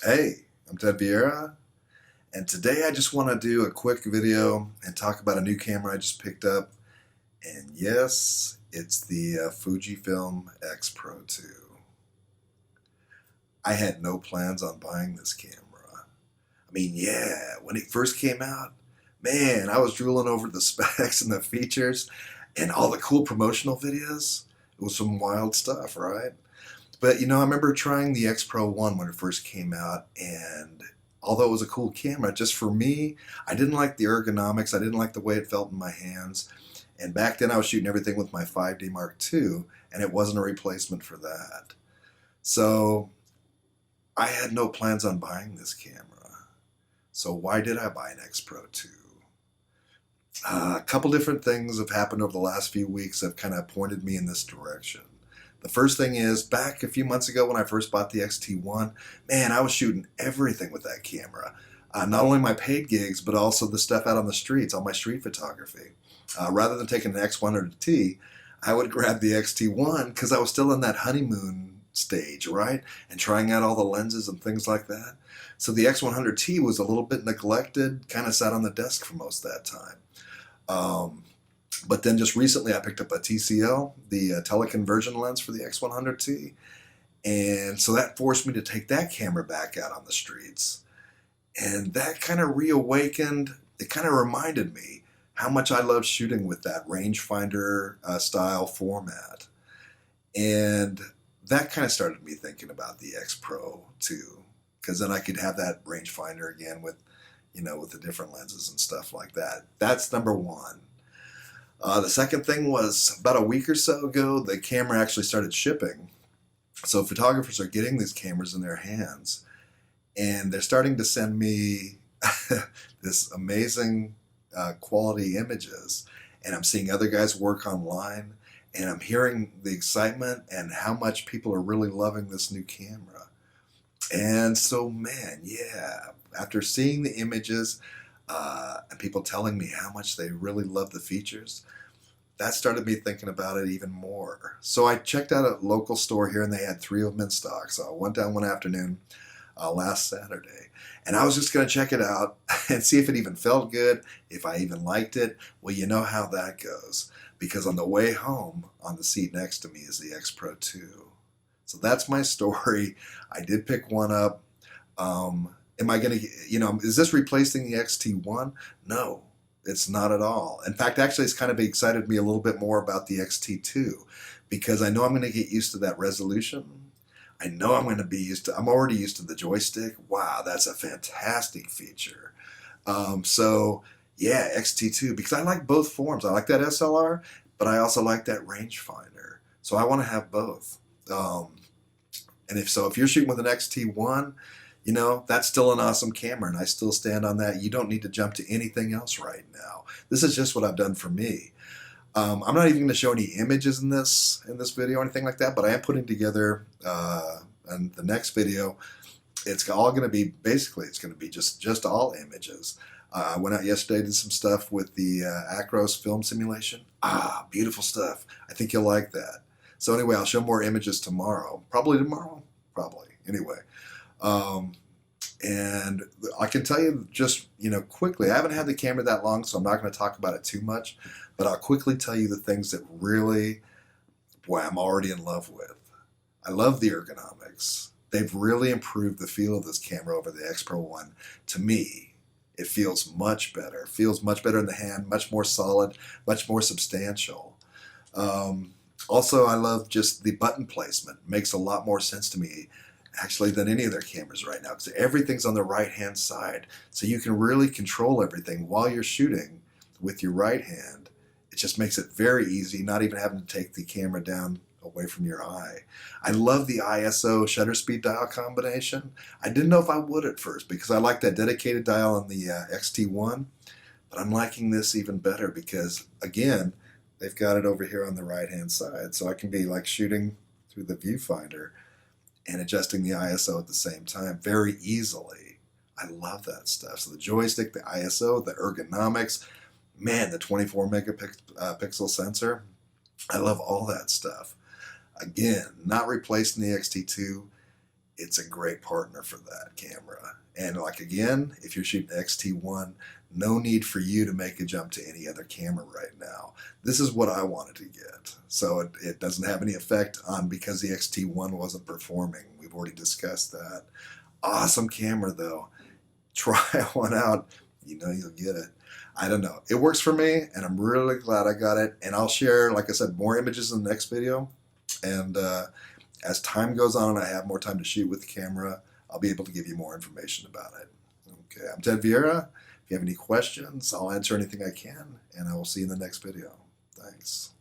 Hey, I'm Ted Vieira, and today I just want to do a quick video and talk about a new camera I just picked up. And yes, it's the Fujifilm X-Pro2. I had no plans on buying this camera. I mean, yeah, when it first came out, man, I was drooling over the specs and the features and all the cool promotional videos. It was some wild stuff, right? But I remember trying the X Pro 1 when it first came out, and although it was a cool camera, just for me, I didn't like the ergonomics. I didn't like the way it felt in my hands. And back then, I was shooting everything with my 5D Mark II, and it wasn't a replacement for that. So I had no plans on buying this camera. So why did I buy an X Pro 2? A couple different things have happened over the last few weeks that have kind of pointed me in this direction. The first thing is, back a few months ago when I first bought the XT1, man, I was shooting everything with that camera. Not only my paid gigs, but also the stuff out on the streets, all my street photography. Rather than taking an X100T, I would grab the XT1 because I was still in that honeymoon stage, right? And trying out all the lenses and things like that. So the X100T was a little bit neglected, kind of sat on the desk for most of that time. But then just recently I picked up a TCL, the teleconversion lens for the X100T. And so that forced me to take that camera back out on the streets. And that kind of reawakened, it kind of reminded me how much I love shooting with that rangefinder style format. And that kind of started me thinking about the X Pro 2, because then I could have that rangefinder again with, with the different lenses and stuff like that. That's number one. The second thing was about a week or so ago, the camera actually started shipping. So photographers are getting these cameras in their hands, and they're starting to send me this amazing quality images. And I'm seeing other guys work online, and I'm hearing the excitement and how much people are really loving this new camera. And so, man, yeah, after seeing the images and people telling me how much they really love the features, that started me thinking about it even more. So I checked out a local store here, and they had three of them in stock. So I went down one afternoon last Saturday, and I was just going to check it out and see if it even felt good, if I even liked it. Well, you know how that goes, because on the way home, on the seat next to me is the X Pro 2. So that's my story. I did pick one up. Am I going to, is this replacing the XT1? No, it's not at all. In fact, actually, it's kind of excited me a little bit more about the XT2, because I know I'm going to get used to that resolution. I know I'm going to be I'm already used to the joystick. Wow, that's a fantastic feature. So yeah, XT2, because I like both forms. I like that SLR, but I also like that rangefinder. So I want to have both. And if you're shooting with an XT1, that's still an awesome camera, and I still stand on that. You don't need to jump to anything else right now. This is just what I've done for me. I'm not even going to show any images in this video or anything like that, but I am putting together in the next video. It's all going to be it's going to be just all images. I went out yesterday, did some stuff with the Acros film simulation. Beautiful stuff. I think you'll like that. So anyway, I'll show more images tomorrow. Probably tomorrow. Probably. Anyway. And I can tell you just, quickly, I haven't had the camera that long, so I'm not going to talk about it too much, but I'll quickly tell you the things that really, boy, I'm already in love with. I love the ergonomics. They've really improved the feel of this camera over the X Pro 1. To me, it feels much better. It feels much better in the hand, much more solid, much more substantial. Also, I love just the button placement. It makes a lot more sense to me actually than any of their cameras right now, because everything's on the right hand side, so you can really control everything while you're shooting with your right hand. It just makes it very easy, not even having to take the camera down away from your eye. I love the ISO shutter speed dial combination. I didn't know if I would at first, because I like that dedicated dial on the XT1, but I'm liking this even better because, again, they've got it over here on the right hand side, so I can be like shooting through the viewfinder and adjusting the ISO at the same time very easily. I love that stuff. So the joystick, the ISO, the ergonomics, man, the 24 megapixel sensor, I love all that stuff. Again, not replacing the XT2. it's a great partner for that camera. And like again, if you're shooting XT1, no need for you to make a jump to any other camera right now. This is what I wanted to get. So it doesn't have any effect on because the XT1 wasn't performing. We've already discussed that. Awesome camera though. Try one out. You know you'll get it. I don't know. It works for me, and I'm really glad I got it. And I'll share, like I said, more images in the next video. And as time goes on and I have more time to shoot with the camera, I'll be able to give you more information about it. Okay, I'm Ted Vieira. If you have any questions, I'll answer anything I can, and I will see you in the next video. Thanks.